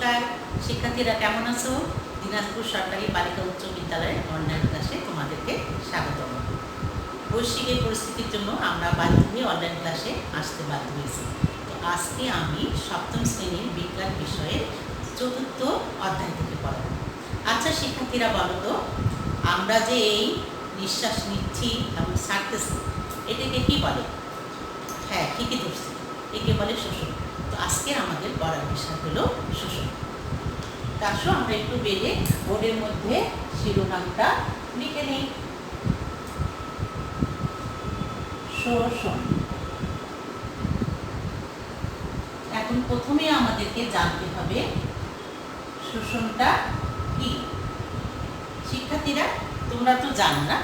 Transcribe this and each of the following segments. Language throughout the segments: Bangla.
নমস্কার শিক্ষার্থীরা, কেমন আছো? দিনাজপুর সরকারি বালিকা উচ্চ বিদ্যালয়ের অনলাইন ক্লাসে তোমাদেরকে স্বাগতম। বৈশ্বিক এই পরিস্থিতির জন্য আমরা বাধ্য হয়ে অনলাইন ক্লাসে আসতে বাধ্য হয়েছি। তো আজকে আমি সপ্তম শ্রেণীর বিজ্ঞান বিষয়ের চতুর্থ অধ্যায় থেকে পড়াবো। আচ্ছা শিক্ষার্থীরা, বলো তো, আমরা যে এই নিঃশ্বাস নিচ্ছি এবং ছাড়তেছি, এটাকে কি বলে? হ্যাঁ, ঠিকই ধরছি, একে বলে শোষণ। তো আজকের আমাদের পড়ার বিষয় হলো শোষণ। আসো আমরা একটু বেড়ে বোর্ডের মধ্যে শিরোনামটা লিখে নিই। শোষণ। এখন প্রথমে আমাদেরকে জানতে হবে শোষণটা কি। শিক্ষার্থীরা, তোমরা তো জানো না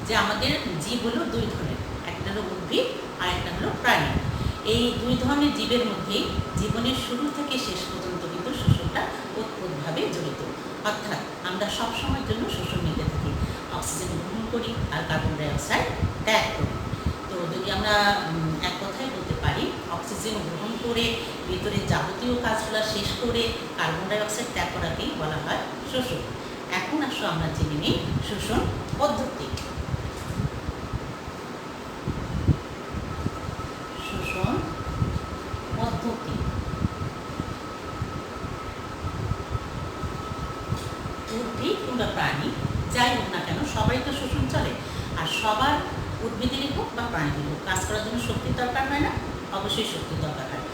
যে আমাদের জীব হলো দুই ধরনের, একটা হলো উদ্ভিদ আর একটা হলো প্রাণী। এই দুই ধরনের জীবের মধ্যেই জীবনের শুরু থেকে শেষ পর্যন্ত কিন্তু শোষণটা ওতপ্রোতভাবে জড়িত। অর্থাৎ আমরা সবসময়ের জন্য শোষণ নিতে থাকি, অক্সিজেন গ্রহণ করি আর কার্বন ডাইঅক্সাইড ত্যাগ করি। তো যদি আমরা এক কথায় বলতে পারি, অক্সিজেন গ্রহণ করে ভিতরে যাবতীয় কাজগুলো শেষ করে কার্বন ডাইঅক্সাইড ত্যাগ করাকেই বলা হয় শোষণ। এখন আসো আমরা জেনে নিই শোষণ পদ্ধতি। শোষণ পদ্ধতি। উদ্ভিদ কিংবা প্রাণী যাই হোক না কেন, সবাই তো শোষণ চলে। আর সবার, উদ্ভিদেরই হোক বা প্রাণীদের হোক, কাজ করার জন্য শক্তির দরকার হয় না? অবশ্যই শক্তির দরকার হয়।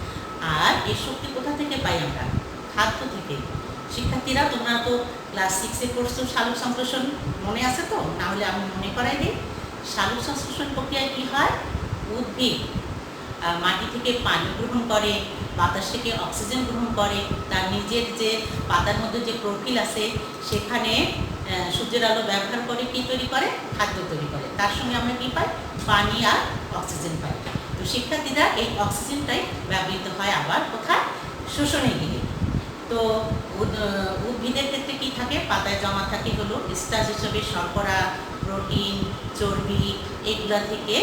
আর এই শক্তি কোথা থেকে পাই আমরা? খাদ্য থেকে। শিক্ষার্থীরা, তোমরা তো ক্লাস 6-এ পড়ছো সালোক সংশ্লেষণ, মনে আছে তো? না হলে আমি মনে করাই দিই। সালোক সংশ্লেষণ প্রক্রিয়ায় কী হয়? উদ্ভিদ মাটি থেকে পানি গ্রহণ করে, বাতাস থেকে অক্সিজেন গ্রহণ করে, তার নিজের যে পাতার মধ্যে যে ক্লোরোফিল আছে সেখানে সূর্যের আলো ব্যবহার করে কি তৈরি করে? খাদ্য তৈরি করে। তার সঙ্গে আমরা কি পাই? পানি আর অক্সিজেন পাই। তো শিক্ষার্থীরা, এই অক্সিজেনটাই ব্যবহৃত হয় আবার কোথায়? শোষণে গিয়ে। তো উদ্ভিদের ক্ষেত্রে কি থাকে? পাতায় জমা থাকে হলো স্টার্চ হিসেবে শর্করা, প্রোটিন, চর্বি, এগুলা থেকে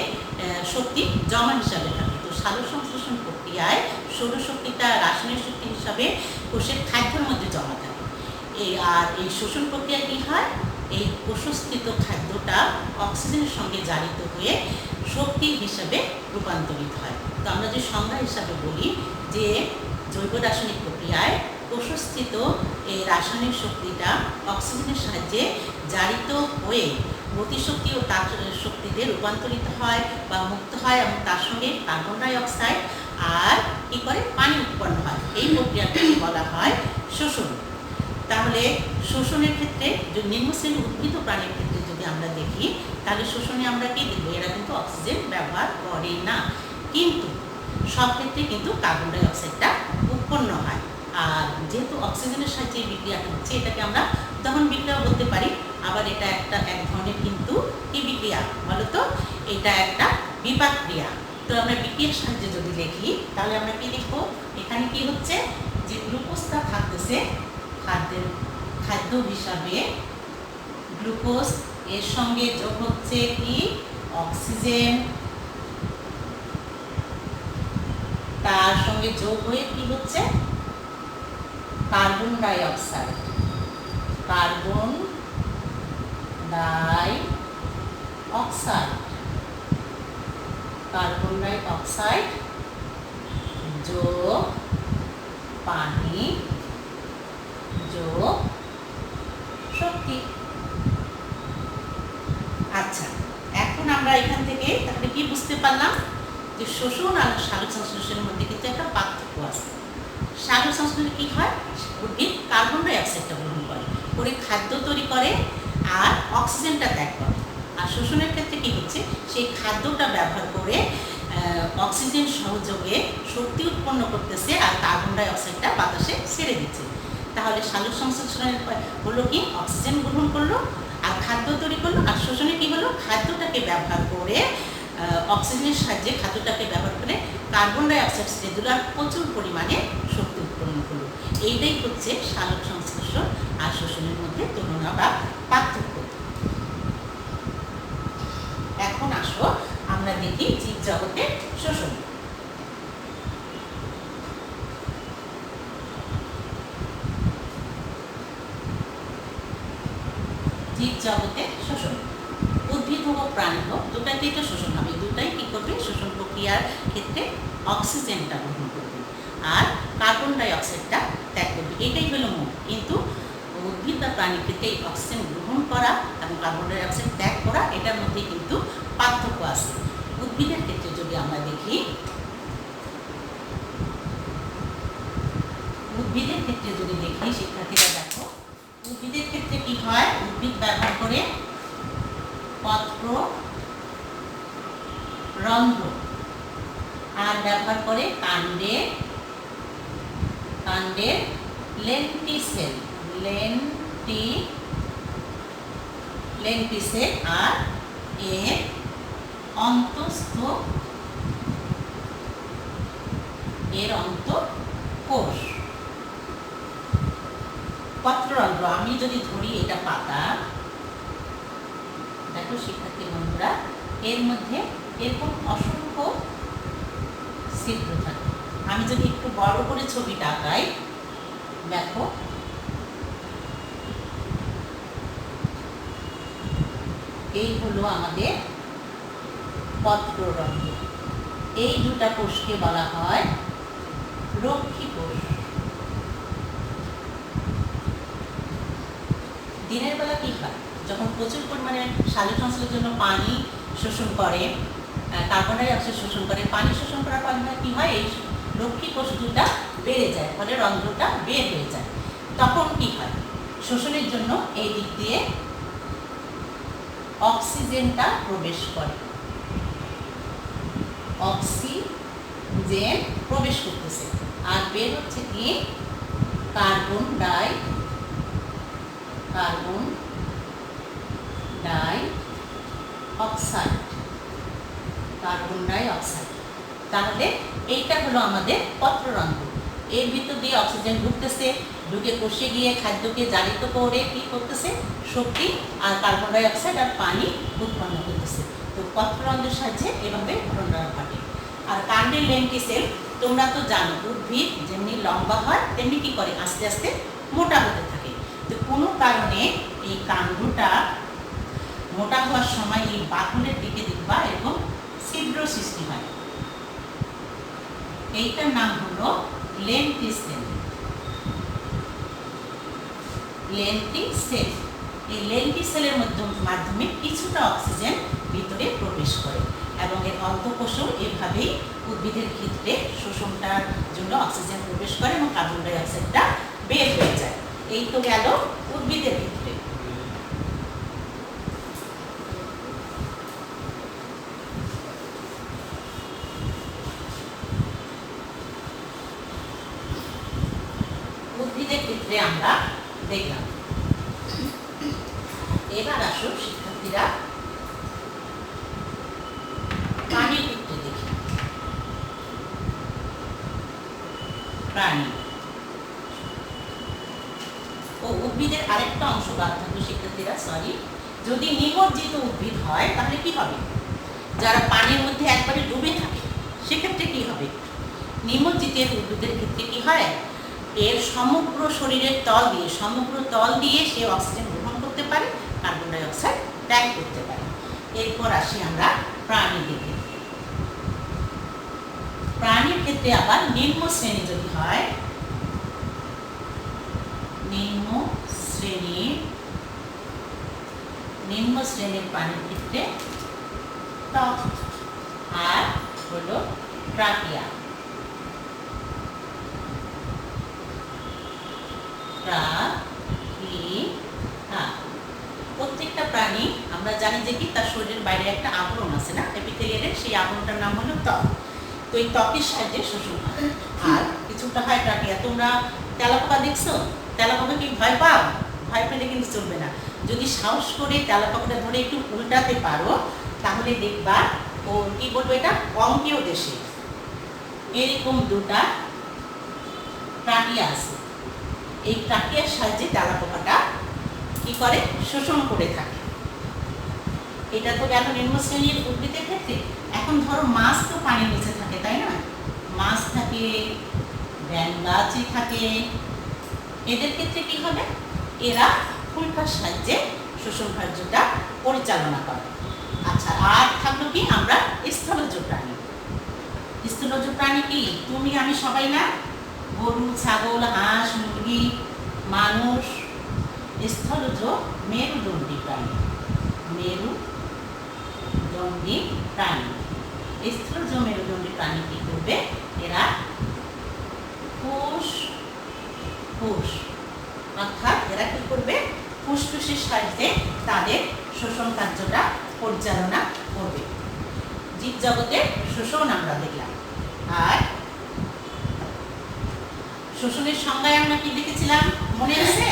শক্তি জমা হিসাবে থাকে। তো সালোক সংশ্লেষণ প্রক্রিয়ায় সৌরশক্তিটা রাসায়নিক শক্তি হিসাবে কোষের খাদ্যের মধ্যে জমা থাকে। আর এই শোষণ প্রক্রিয়ায় কী হয়? এই কোষস্থিত খাদ্যটা অক্সিজেনের সঙ্গে জারিত হয়ে শক্তি হিসাবে রূপান্তরিত হয়। তো আমরা যে সংজ্ঞা হিসাবে বলি যে জৈব রাসায়নিক প্রক্রিয়ায় কোষস্থিত এই রাসায়নিক শক্তিটা অক্সিজেনের সাহায্যে জারিত হয়ে গতিশক্তি ও তাপ শক্তিতে রূপান্তরিত হয় বা মুক্ত হয়, এবং তার সঙ্গে কার্বন ডাইঅক্সাইড আর কী করে? পানি উৎপন্ন হয়। এই প্রক্রিয়াটাকে বলা হয় শোষণ। তাহলে শোষণের ক্ষেত্রে নিম্ন শ্রেণীর উদ্ভিদ ও প্রাণীর ক্ষেত্রে যদি আমরা দেখি, তাহলে শোষণে আমরা কি দেখব? এরা কিন্তু অক্সিজেন ব্যবহার করে না, কিন্তু সব ক্ষেত্রে কিন্তু কার্বন ডাইঅক্সাইডটা উৎপন্ন হয়। আর যেহেতু অক্সিজেনের সাহায্যে এই বিক্রিয়াটা হচ্ছে, এটাকে আমরা দহন বিক্রিয়া বলতে পারি। আবার এটা এক ধরনের কিন্তু কি বিক্রিয়া বলো তো? এটা একটা বিপাক ক্রিয়া। তো আমরা বিক্রিয়ার সাহায্যে যদি দেখি, তাহলে আমরা কি লিখবো? এখানে কি হচ্ছে? যে গ্লুকোজটা থাকতেছে খাদ্য হিসাবে, গ্লুকোজ, এর সঙ্গে যোগ হচ্ছে কি? অক্সিজেন, তার সঙ্গে যোগ হয়ে কি হচ্ছে? Carbon dioxide. Carbon dioxide, carbon dioxide যোগ পানি যোগ শক্তি। আচ্ছা, এখন আমরা এখান থেকে তাহলে কি বুঝতে পারলাম? যে শোষণ আর সালোক সংশ্লেষণের মধ্যে কিন্তু একটা পার্থক্য আছে। সালোক সংশ্লেষণে কি হয়? উদ্ভিদ কার্বন ডাইঅক্সাইডটা গ্রহণ করে খাদ্য তৈরি করে আর অক্সিজেনটা ত্যাগ করে। আর শোষণের ক্ষেত্রে কি হচ্ছে? সেই খাদ্যটা ব্যবহার করে অক্সিজেন সহযোগে শক্তি উৎপন্ন করতেছে আর কার্বন ডাইঅক্সাইডটা বাতাসে ছেড়ে দিচ্ছে। তাহলে সালোক সংশ্লেষণের হলো কি? অক্সিজেন গ্রহণ করলো আর খাদ্য তৈরি করলো। আর শোষণে কি হলো? খাদ্যটাকে ব্যবহার করে অক্সিজেনের সাহায্যে খাদ্যটাকে ব্যবহার করে কার্বন ডাইঅক্সাইড ছেড়ে দিল আর প্রচুর পরিমাণে শক্তি উৎপন্ন করলো। এইটাই হচ্ছে সালোক সংশ্লেষণ আর শোষণের মধ্যে তুলনা বা পার্থক্য। এখন আসো আমরা দেখি জীবজগতের শোষণ। জীব জগতে শোষণ। উদ্ভিদ হোক প্রাণী হোক দুটাইতে এটা শোষণ হবে, দুটাই কী করবে শোষণ প্রক্রিয়ার ক্ষেত্রে অক্সিজেনটা গ্রহণ করবে আর কার্বন ডাই অক্সাইডটা ত্যাগ করবে, এটাই হলো মূল। কিন্তু উদ্ভিদ বা প্রাণীর ক্ষেত্রে এই অক্সিজেন গ্রহণ করা এবং কার্বন ডাই অক্সাইড ত্যাগ করা এটার মধ্যে কিন্তু পার্থক্য আছে। উদ্ভিদের ক্ষেত্রে যদি আমরা দেখি, শিক্ষার্থীরা দেখো উদ্ভিদের ক্ষেত্রে কি হয়, উদ্ভিদ ব্যবহার করে পত্র রন্ধ্র আর ব্যবহার করে কাণ্ডের লেন্টিসেল আর এর অন্তঃস্থ কোষ। পত্ররন্ধ্র আমি যদি ধরি এটা পাতা, দেখো শিক্ষার্থী বন্ধুরা এর মধ্যে এরকম অসংখ্য ছিদ্র থাকে। আমি যদি একটু বড় করে ছবিটা আঁকাই, দেখো এই হলো আমাদের পত্ররন্ধ্র। এই দুটা কোষকে বলা হয় রক্ষী কোষ। দিনের বেলা কি হয়, যখন প্রচুর পরিমাণে সালোক সংশ্লেষের জন্য পানি শোষণ করে, কার্বন ডাই অক্সাইড শোষণ করে, পানি শোষণ করার ফলে কি হয় এই রক্ষী কোষ দুটা বেড়ে যায়, ফলে রন্ধ্রটা বের হয়ে যায়। তখন কি হয়, শোষণের জন্য এই দিক দিয়ে অক্সিজেনটা প্রবেশ করে, অক্সিজেন প্রবেশ করতেছে আর বের হচ্ছে কি কার্বন ডাই অক্সাইড। তাহলে এইটা হলো আমাদের পত্ররন্ধ্র। এর ভিতর দিয়ে অক্সিজেন ঢুকতেছে, ঢুকে কোষে গিয়ে খাদ্যকে জারিত করে কি করতেছে শক্তি আর কার্বন ডাই অক্সাইড আর পানি উৎপন্ন করতেছে। তো পত্ররন্ধ্রের সাহায্যে এভাবে ঘটনা ঘটে। আর কাণ্ডের লেন্টিসেল তোমরা তো জানো, উদ্ভিদ যেমনি লম্বা হয় তেমনি কি করে আস্তে আস্তে মোটা হতে থাকে। তো কোনো কারণে এই কাণ্ডটা মোটা হওয়ার সময় এই বাকলের দিকে দেখবা এরকম ছিদ্র সৃষ্টি হয়, এইটার নাম হলো লেন্টিসেল। এই লেন্টিসেলের মাধ্যমে কিছুটা অক্সিজেন ভিতরে প্রবেশ করে এবং এর অন্তঃকোষও এভাবেই উদ্ভিদের ক্ষেত্রে শোষণটার জন্য অক্সিজেন প্রবেশ করে এবং কার্বন ডাই অক্সাইডটা বের হয়ে যায়। এই তো গেল উদ্ভিদের ক্ষেত্রে। উদ্ভিদের ক্ষেত্রে আমরা দেখলাম। এবার আসুন শিক্ষার্থীরা প্রাণীর ক্ষেত্রে দেখি। প্রাণী ও উদ্ভিদের আরেকটা অংশ বাদ থাকবে শিক্ষার্থীরা, সরি, যদি নিমজ্জিত উদ্ভিদ হয় তাহলে কি হবে, যারা পানির মধ্যে একবারে ডুবে থাকে সেক্ষেত্রে কি হবে, নিমজ্জিত উদ্ভিদের ক্ষেত্রে কি হয় এর সমগ্র শরীরের তল দিয়ে সে অক্সিজেন গ্রহণ করতে পারে, কার্বন ডাই অক্সাইড ত্যাগ করতে পারে। এরপর আসি আমরা প্রাণীদের ক্ষেত্রে। প্রাণীর ক্ষেত্রে আবার নিম্ন শ্রেণী যদি হয়, নিম্ন শ্রেণীর প্রাণীর ক্ষেত্রে ত্বক আর হলো ট্রাকিয়া। প্রত্যেকটা প্রাণী আমরা জানি যে কি তার শরীরের বাইরে একটা আবরণ আছে না, এপিথেলিয়ালের, সেই আবরণটার নাম হলো ত্বক। তো এই ত্বকের সাহায্যে শোষণ হয় আর কিছুটা হয় ট্রাকিয়া। তোমরা তেলাপোকা দেখছো, তেলাপোকা কি ভয় পাও? ভয় পেলে কিন্তু চলবে না। যদি সাহস করে তেলাপোকাটা ধরে একটু উল্টাতে পারো তাহলে দেখবা ও কি বলবো, এটা অঙ্কীয় দেশে এরকম দুটা ট্রাকিয়া আছে। এই ট্রাকিয়ার সাহায্যে তেলাপোকাটা কি করে শোষণ করে থাকে। এটা তো গেল নিম্ন শ্রেণীর উদ্ভিদের ক্ষেত্রে। এখন ধরো মাছ তো পানির নিচে থাকে, তাই না, মাছ থাকে, ব্যাঙাচি থাকে, এদের ক্ষেত্রে কি হবে, এরা ফুলকার সাহায্যে শোষণ কার্যটা পরিচালনা করে। আচ্ছা, আর থাকলো কি, আমরা স্থলজ প্রাণী। স্থলজ প্রাণী কি, তুমি আমি সবাই না? গরু, ছাগল, হাঁস, মুরগি, মানুষ। স্থলজ মেরুদণ্ডী প্রাণী। মেরুদণ্ডী প্রাণী। স্থলজ মেরুদণ্ডী প্রাণী কি করবে, এরা ফুসফুস, অর্থাৎ এরা কি করবে, ফুসফুসের সাহায্যে তাদের শোষণ কার্যটা পরিচালনা করবে। জীবজগতের শোষণ আমরা দেখলাম। আর শোষণের সংজ্ঞায় আমরা কি দেখেছিলাম মনে আছে?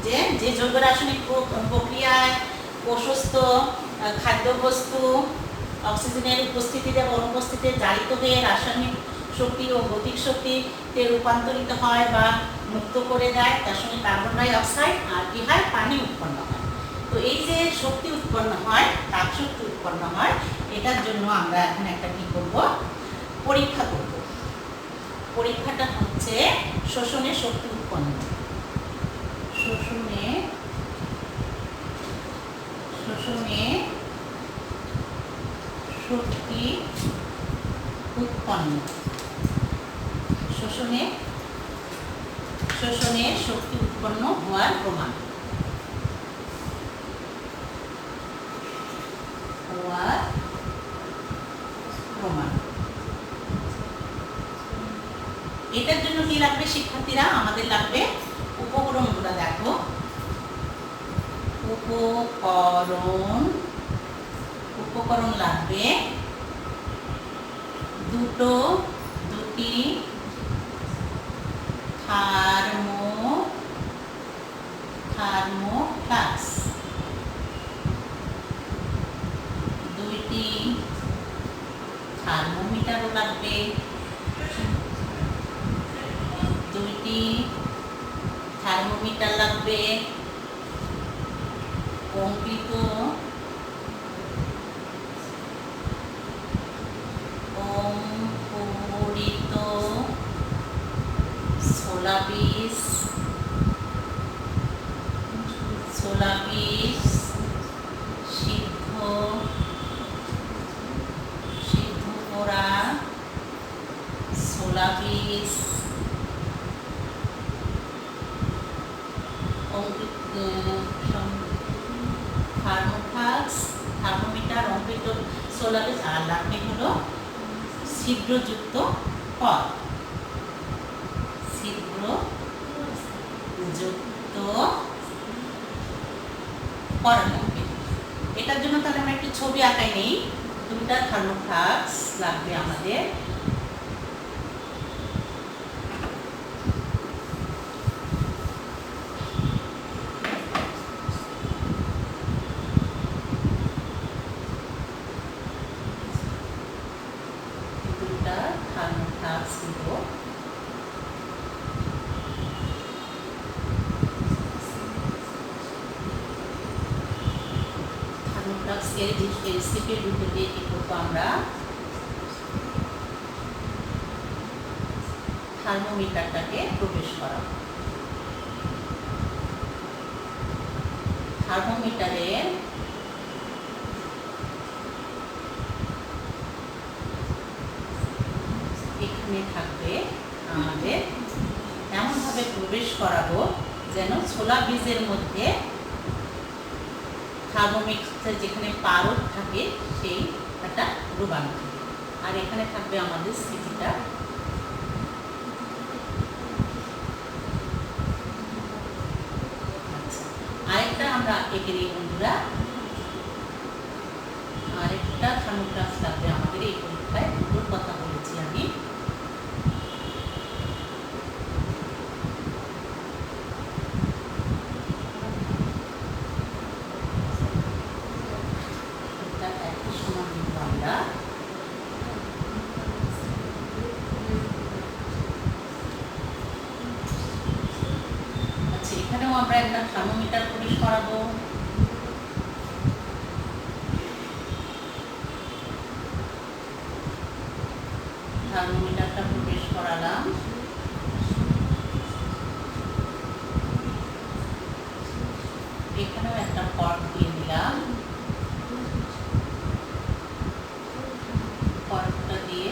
যে যে জৈব রাসায়নিক প্রক্রিয়ায় প্রশস্ত খাদ্যবস্তু অক্সিজেনের উপস্থিতিতে বা অনুপস্থিতিতে জারিত হয়ে রাসায়নিক শক্তি ও ভৌতিক শক্তিতে রূপান্তরিত হয় বা মুক্ত করে দেয়, তার সঙ্গে কার্বন ডাই অক্সাইড আর কি হয়, পানি উৎপন্ন হয়। তো এই যে শক্তি উৎপন্ন হয়, তাপ শক্তি উৎপন্ন হয়, এটার জন্য আমরা এখন একটা কি করব, পরীক্ষা করব। পরীক্ষাটা হচ্ছে শোষণে শক্তি উৎপন্ন। শোষণে শক্তি উৎপন্ন। শোষণে শক্তি উৎপন্ন হওয়ার প্রমাণ। এটার জন্য কি লাগবে শিক্ষার্থীরা, আমাদের লাগবে উপকরণগুলো। দেখো, উপকরণ লাগবে দুটি থার্মোফ্লাস্ক, দুইটি থার্মোমিটারও লাগবে, দুইটি থার্মোমিটার লাগবে, অঙ্কিত সোলাবিস সিদ্ধ করা সোলাবিস, থার্মোমিটার, অঙ্কিত সোলাবিস, আর লাগবে হলো ছিদ্রযুক্ত কল। লাগবে। এটার জন্য তাহলে আমরা একটু ছবি আঁকাই নেই। দুটা থার্মোফ্লাস্ক লাগবে আমাদের। দুটা থার্মোফ্লাস্ক দিব। স্টেপের ভিতর দিয়ে কি করবো, আমরা থার্মোমিটারটাকে প্রবেশ করাবো। থার্মোমিটারের এখানে থাকবে আমাদের, এমনভাবে প্রবেশ করাবো যেন ছোলা বীজের মধ্যে থার্মোমিটার যেখানে পারদ থাকে সেই একটা ডুবানো থাকে, আর এখানে থাকবে আমাদের স্মৃতিটা। আরেকটা আমরা এঁকে দিই বন্ধুরা, আরেকটা থার্মোগ্রাফ লাগবে আমাদের এই পরীক্ষায়। দুটোর কথা বলেছি আমি। এখানেও আমরা একটা থার্মোমিটার প্রবেশ করাবো। থার্মোমিটারটা প্রবেশ করালাম। এখানেও একটা কর্ড দিয়ে দিলাম। কর্ডটা দিয়ে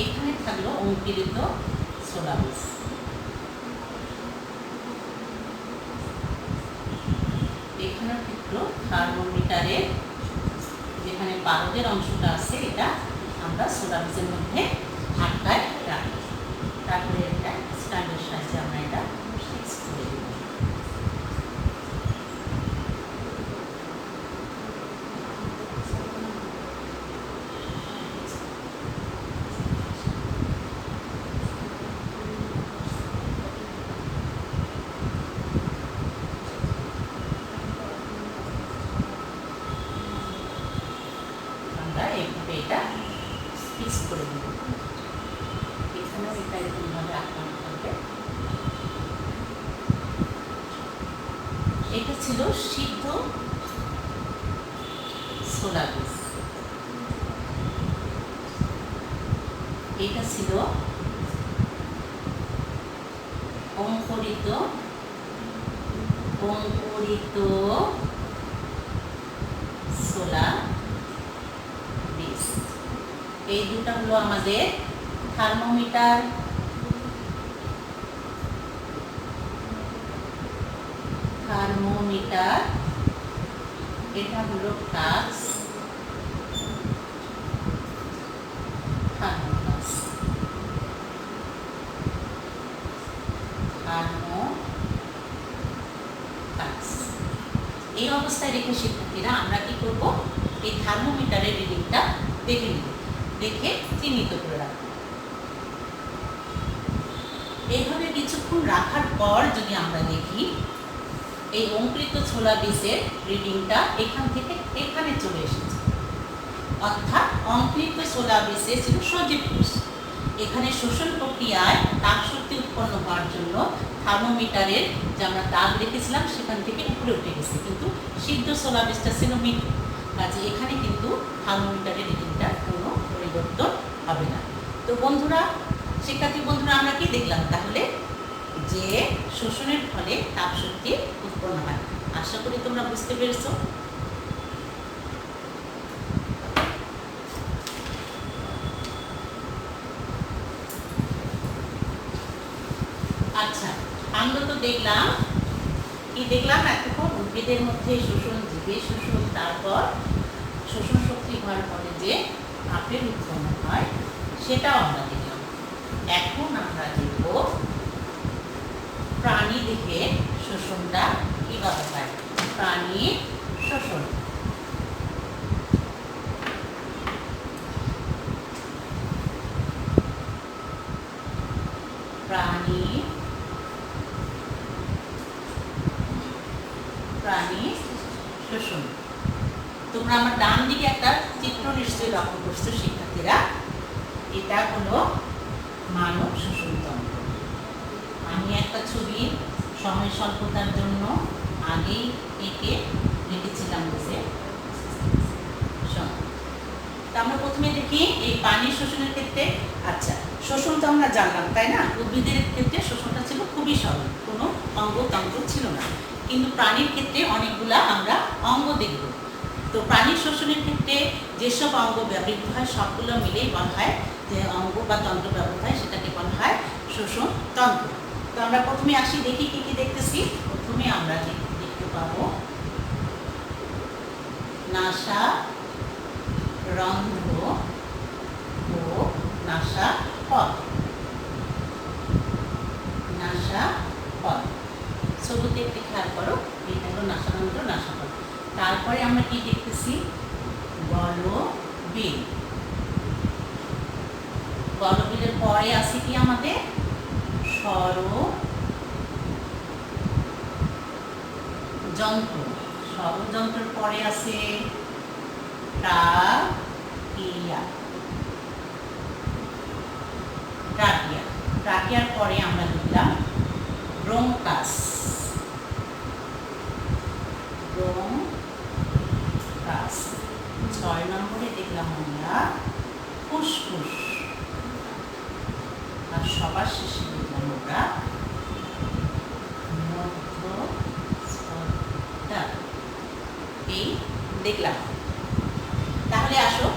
এখানে থাকলো অঙ্কুরিত ছোলা বীজ। এখানে থাকলো থার্মোমিটারের যেখানে পারদের অংশটা আছে, এটা আমরা ছোলা বীজের মধ্যে আটকায় রাখবো। তারপরে এটা স্ট্যান্ডের সাহায্যে আমরা এটা ফিক্স করে দেব। আমরা এইভাবে এটা ফিক্স করে দেব। এখানেও এটা এরকমভাবে আটকানো থাকবে। এটা ছিল সিদ্ধ ছোলা বীজ। এটা ছিল অঙ্কুরিত ছোলা বীজ। এই দুটা হলো আমাদের থার্মোমিটার। এটা হলো ফ্লাক্স, থার্মোফ্লাক্স। এই অবস্থায় রেখে শিক্ষার্থীরা আমরা কি করব, এই থার্মোমিটারের রিডিংটা দেখে নিব, দেখে চিহ্নিত করে রাখব। এইভাবে কিছুক্ষণ রাখার পর যদি আমরা দেখি এই অঙ্কুরিত ছোলা বীজের রিডিংটা এখান থেকে এখানে চলে এসেছে, অর্থাৎ অঙ্কুরিত ছোলা বীজে ছিল সজীব কোষ। এখানে শোষণ প্রক্রিয়ায় তাপ শক্তি উৎপন্ন হওয়ার জন্য থার্মোমিটারের যে আমরা দাগ রেখেছিলাম সেখান থেকে উপরে উঠে গেছে, কিন্তু সিদ্ধ ছোলা বীজটা ছিল মৃত। কাজে এখানে কিন্তু থার্মোমিটারের রিডিংটার কোনো পরিবর্তন হবে না। তো বন্ধুরা, শিক্ষার্থী বন্ধুরা, আমরা কি দেখলাম তাহলে, যে শোষণের ফলে তাপ শক্তি উৎপন্ন হয়। আশা করি তোমরা বুঝতে পেরেছো। আচ্ছা, আমরা তো দেখলাম কি দেখলাম এতক্ষণ, উদ্ভিদের মধ্যে শোষণ, জীবের শোষণ, তারপর শোষণ শক্তি হওয়ার পরে যে তাপের উৎপন্ন হয় সেটাও আমরা দেখলাম। এখন আমরা দেখব প্রাণী দেহে শোষণটা কিভাবে হয়। প্রাণীর শোষণ। প্রাণীর শোষণ। তোমরা আমার ডান দিকে একটা চিত্র নিশ্চয়ই লক্ষ্য করছো শিক্ষার্থীরা। এটা হলো মানব শোষণ তন্ত্র। আমি একটা ছবি সময় স্বল্পতার জন্য আগেই এঁকে রেখেছিলাম বসে। আমরা প্রথমে দেখি এই পানির শোষণের ক্ষেত্রে। আচ্ছা, শোষণ তো আমরা জানলাম, তাই না? উদ্ভিদের ক্ষেত্রে শোষণটা ছিল খুবই সরল, কোনো অঙ্গতন্ত্র ছিল না। কিন্তু প্রাণীর ক্ষেত্রে অনেকগুলা আমরা অঙ্গ দেখব। তো প্রাণীর শোষণের ক্ষেত্রে যেসব অঙ্গ ব্যবহৃত হয় সবগুলো মিলেই বলা হয় যে অঙ্গ বা তন্ত্র ব্যবহৃত হয়, সেটাকে বলা হয় শোষণ তন্ত্র। তো আমরা প্রথমে আসি, দেখি কি কি দেখতেছি। প্রথমে আমরা দেখতে পাবো নাসা, রন্ধ্র ও নাসাপথ। ছবিতে একটু খেয়াল করো, এটা হলো নাসারন্ধ্র, নাসাপথ। তারপরে আমরা কি দেখতেছি, গলবিল। গলবিলের পরে আছে কি আমাদের স্বরযন্ত্র। স্বরযন্ত্রের পরে আছে ট্রাকিয়া। ট্রাকিয়ার পরে আমরা দেখলাম ব্রঙ্কাস। 6 নম্বরে দেখলাম আমরা ফুসফুস। আর সবার শেষে দেখলাম আমরা মধ্যস্থল। দেখলাম। তাহলে আসো,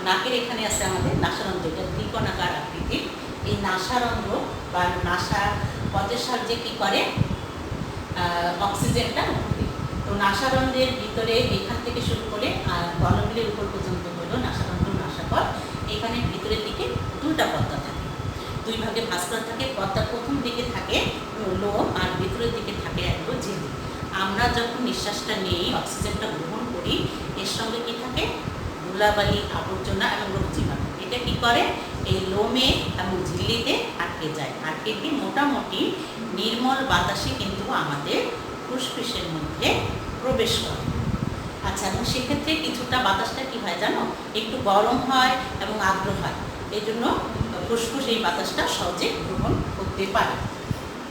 নাকের এখানে আছে আমাদের নাসারন্ধ্র, এটা ত্রিকোণাকার আকৃতির। এই নাসারন্ধ্র বা নাসা পথের সাহায্যে কি করে অক্সিজেনটা ঢোকে। তো নাসারন্ধ্রের ভিতরে এখান থেকে শুরু করে গলবিলের উপর পর্যন্ত হলো নাসারন্ধ্র, নাসাপথ। এখানে ভিতরের দিকে দুইটা পর্দা থাকে, দুই ভাগে ভাঁজ করা থাকে। পর্দার প্রথম দিকে থাকে লোম আর ভিতরের দিকে থাকে একদম ঝিল্লি। আমরা যখন নিঃশ্বাসটা নিই, অক্সিজেনটা গ্রহণ করি, এর সঙ্গে কি থাকে ধুলাবালি, আবর্জনা এবং রোগ জীবাণু। এটা কি করে এই লোমে এবং ঝিল্লিতে আটকে যায়। আটকে গিয়ে মোটামুটি নির্মল বাতাসে কিন্তু আমাদের ফুসফুসের মধ্যে প্রবেশ করে। আচ্ছা, এবং সেক্ষেত্রে কিছুটা বাতাসটা কি হয় জানো, একটু গরম হয় এবং আর্দ্র হয়। এই জন্য ফুসফুস এই বাতাসটা সহজে গ্রহণ করতে পারে।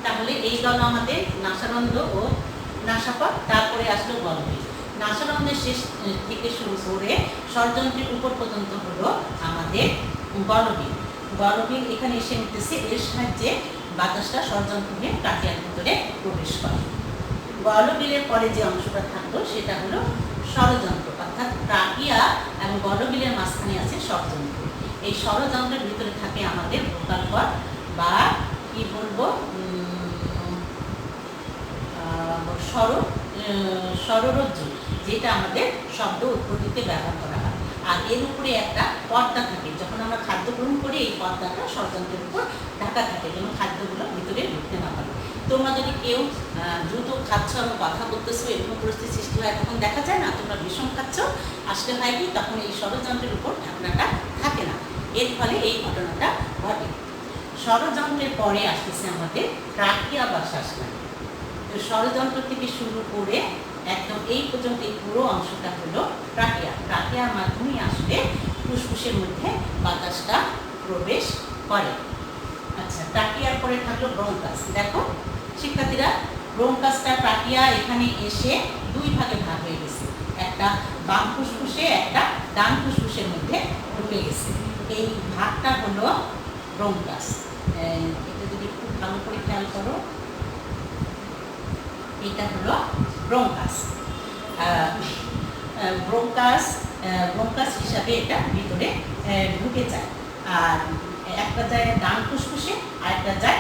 তাহলে এই গেল আমাদের নাসারন্ধ্র ও নাসাপথ। তারপরে আসলো গলবিল। নাসারন্ধ্রের শেষ থেকে শুরু করে ষড়যন্ত্রের উপর পর্যন্ত হলো আমাদের গলবিল। গলবিল এখানে এসে নিতেছে, এর সাহায্যে বাতাসটা ষড়যন্ত্র হয়ে ট্রাকিয়ার ভিতরে প্রবেশ করে। গলবিলের পরে যে অংশটা থাকলো সেটা হলো ষড়যন্ত্র, অর্থাৎ ট্রাকিয়া এবং গলবিলের মাঝখানে আছে ষড়যন্ত্র। এই ষড়যন্ত্রের ভিতরে থাকে আমাদের ভোকাল কর্ড বা কি বলবো স্বররজ্জু, যেটা আমাদের শব্দ উৎপত্তিতে ব্যবহার করা হয়। আর এর উপরে একটা পর্দা থাকে, যখন আমরা খাদ্য গ্রহণ করি এই পর্দাটা ষড়যন্ত্রের উপর ঢাকা থাকে যেন খাদ্যগুলো ভিতরে ঢুকতে না পারে। তোমরা যদি কেউ দ্রুত খাচ্ছ এবং কথা বলতেছো, এরকম পরিস্থিতি সৃষ্টি হয়, তখন দেখা যায় না তোমরা ভীষণ খাচ্ছ, আসলে হয় কি তখন এই ষড়যন্ত্রের উপর ঢাকনাটা থাকে না, এর ফলে এই ঘটনাটা ঘটে। ষড়যন্ত্রের পরে আসতেছে আমাদের ট্রাকিয়া বা শ্বাসনালী। তো ষড়যন্ত্র থেকে শুরু করে একদম এই পর্যন্ত এই পুরো অংশটা হলো ট্রাকিয়া। ট্রাকিয়ার মাধ্যমে আসলে ফুসফুসের মধ্যে বাতাসটা প্রবেশ করে। আচ্ছা, ট্রাকিয়ার পরে থাকলো ব্রঙ্কাস। দেখো শিক্ষার্থীরা, ব্রঙ্কাসটা ট্রাকিয়া এখানে এসে দুই ভাগে ভাগ হয়ে গেছে, একটা বাম ফুসফুসে, একটা ডান ফুসফুসের মধ্যে ঢুকে গেছে। এই ভাগটা হলো ব্রঙ্কাস। এটা যদি খুব ভালো করে খেয়াল করো, এটা হলো ব্রঙ্কাস। ব্রঙ্কাস হিসাবে এটা ভিতরে ঢুকে যায়। আর একটা যায় ডান ফুসফুসে, আর একটা যায়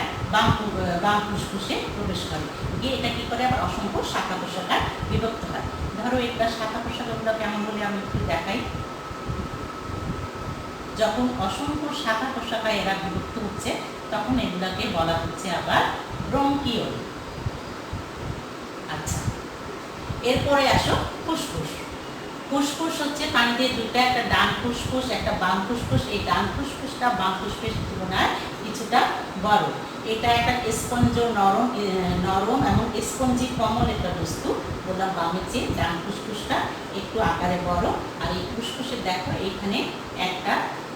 বাম ফুসফুসে প্রবেশ করে। গিয়ে এটা কি করে আবার অসংখ্য শাখা প্রশাখায় বিভক্ত হয়। ধরো এটা শাখা প্রশাখাগুলো কেমন বলে আমি একটু দেখাই। যখন অসংখ্য শাখা প্রশাখায় এরা বিভক্ত হচ্ছে, তখন এগুলাকে বলা হচ্ছে আবার ব্রঙ্কিওল। আচ্ছা, এরপরে আসো ফুসফুস। ফুসফুস হচ্ছে প্রাণীদের দুইটা, একটা ডান ফুসফুস, একটা বাম ফুসফুস। এই ডান ফুসফুসটা বাম ফুসফুসের তুলনায় কিছুটা বড়। এটা একটা স্পঞ্জ, নরম এবং স্পঞ্জি কোমল একটা বস্তু। বললাম বামের চেয়ে ডান ফুসফুসটা একটু আকারে বড়। আর এই ফুসফুসে দেখো এইখানে একটা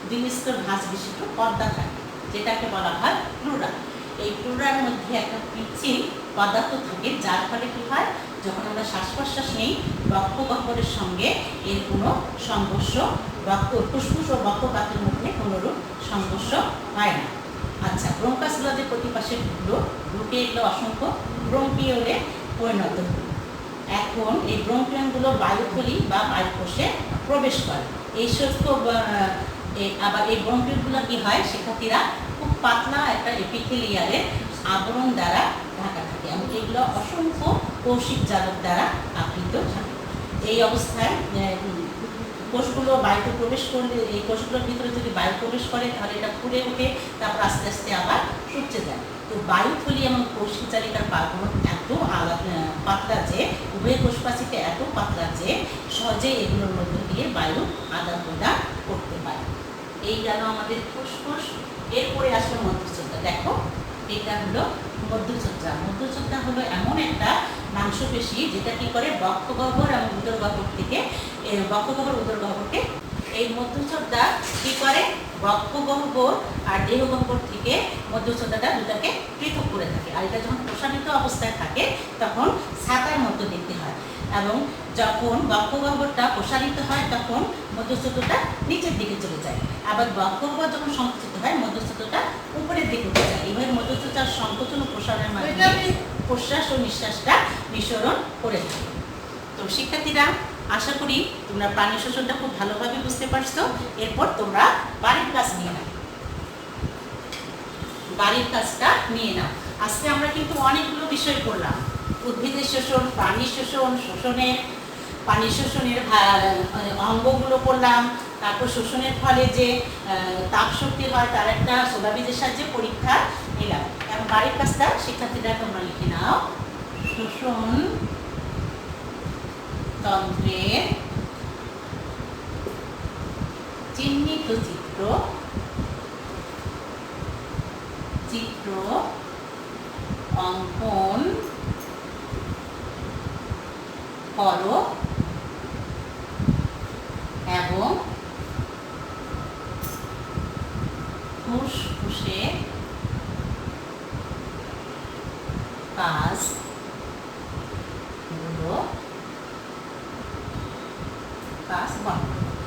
দ্বিস্তর ভাঁজ বিশিষ্ট পর্দা থাকে, যেটাকে বলা হয় প্লুরা। এই প্লুরার মধ্যে একটা পিচ্ছিল পদার্থ থাকে, যার ফলে কি হয়, যখন আমরা শ্বাস প্রশ্বাস নিই বক্ষগহ্বরের সঙ্গে এর কোনো সংঘর্ষ, ফুসফুস ও বক্ষপাতের মধ্যে কোনোরূপ সংঘর্ষ হয় না। আচ্ছা, ব্রঙ্কাসগুলো যে প্রতিপাশে ঢুকে এগুলো অসংখ্য ব্রঙ্কিওলে পরিণত হল। এখন এই ব্রঙ্কিয়নগুলো বায়ুথলি বা বায়ুকোষে প্রবেশ করে। এই আবার এই ব্রঙ্কিওলগুলো কি হয়, শিক্ষার্থীরা খুব পাতলা একটা এপিথেলিয়ালের আবরণ দ্বারা ঢাকা থাকে এবং এগুলো অসংখ্য কৌশিক জালক দ্বারা আবৃত থাকে। এই অবস্থায় কোষগুলো বায়ুতে প্রবেশ করলে, এই কোষগুলোর ভিতরে যদি বায়ু প্রবেশ করে তাহলে এটা ফুলে উঠে তারপর আস্তে আস্তে আবার সূর্যে যায়। তো বায়ুথলি এবং কৌশিক জালিকার আবরণ এত পাতলা যে, উভয় কোষপ্রাচীরটা এত পাতলা যে সহজে এগুলোর মধ্য দিয়ে বায়ু আদান প্রদান করতে পারে। এই গেল আমাদের ফুসফুস। এরপরে আসলে মধ্যচ্ছদা। দেখো এটা হলো মধ্যচ্ছদা। মধ্যচ্ছদা হলো এমন একটা মাংসপেশি যেটা কি করে বক্ষগহ্বর এবং উদরগহ্বর থেকে, বক্ষগহ্বর উদরগহ্বরকে, এই মধ্যচ্ছদা কি করে বক্ষগহ্বর আর দেহগহ্বর থেকে মধ্যচ্ছদাটা দুটাকে পৃথক করে থাকে। আর এটা যখন প্রসারিত অবস্থায় থাকে তখন ছাতার মতো দেখতে হয়, এবং যখন বক্ষগহ্বরটা প্রসারিত হয় তখন মধ্যচ্ছদাটা নিচের দিকে চলে যায়। আবার বক্ষগহ্বর যখন সংকুচিত হয় মধ্যচ্ছদাটা উপরের দিকে উঠে যায়। এইভাবে মধ্যচ্ছদার সংকোচন ও প্রসারণের মাধ্যমে প্রশ্বাস ও নিঃশ্বাসটা নিঃসরণ করে থাকে। তো শিক্ষার্থীরা, আশা করি তোমরা প্রাণী শোষণটা খুব ভালোভাবে বুঝতে পারছো। এরপর তোমরা বাড়ির কাজ নিয়ে নাও, বাড়ির কাজটা নিয়ে নাও। আজকে আমরা কিন্তু অনেকগুলো বিষয় পড়লাম, উদ্ভিদের শোষণ, প্রাণী শোষণ, পানি শোষণের অঙ্গগুলো পড়লাম, তারপর শোষণের ফলে যে তাপ শক্তি হয় তার একটা সোডা বীজের সাহায্যে পরীক্ষা নিলাম। এবং বাড়ির কাজটা শিক্ষার্থীরা তোমরা লিখে নাও। শোষণ তন্ত্রের চিহ্নিত চিত্র অঙ্কন করো এবং ফুসফুসে কাজ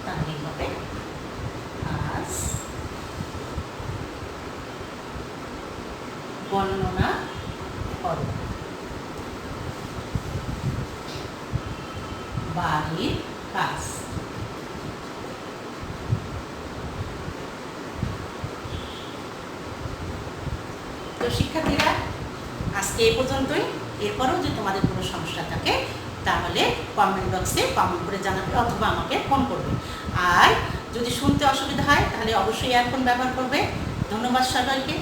তাহলে হবে কাজ বর্ণনা করো। বাড়ির কাজ। তো শিক্ষার্থীরা আজকে এই পর্যন্তই। এরপরেও যদি তোমাদের কোনো সমস্যা থাকে তাহলে কমেন্ট বক্সে কমেন্ট করে জানাবে অথবা আমাকে ফোন করবে। আর যদি শুনতে অসুবিধা হয় তাহলে অবশ্যই ইয়ারফোন ব্যবহার করবে। ধন্যবাদ সবাইকে।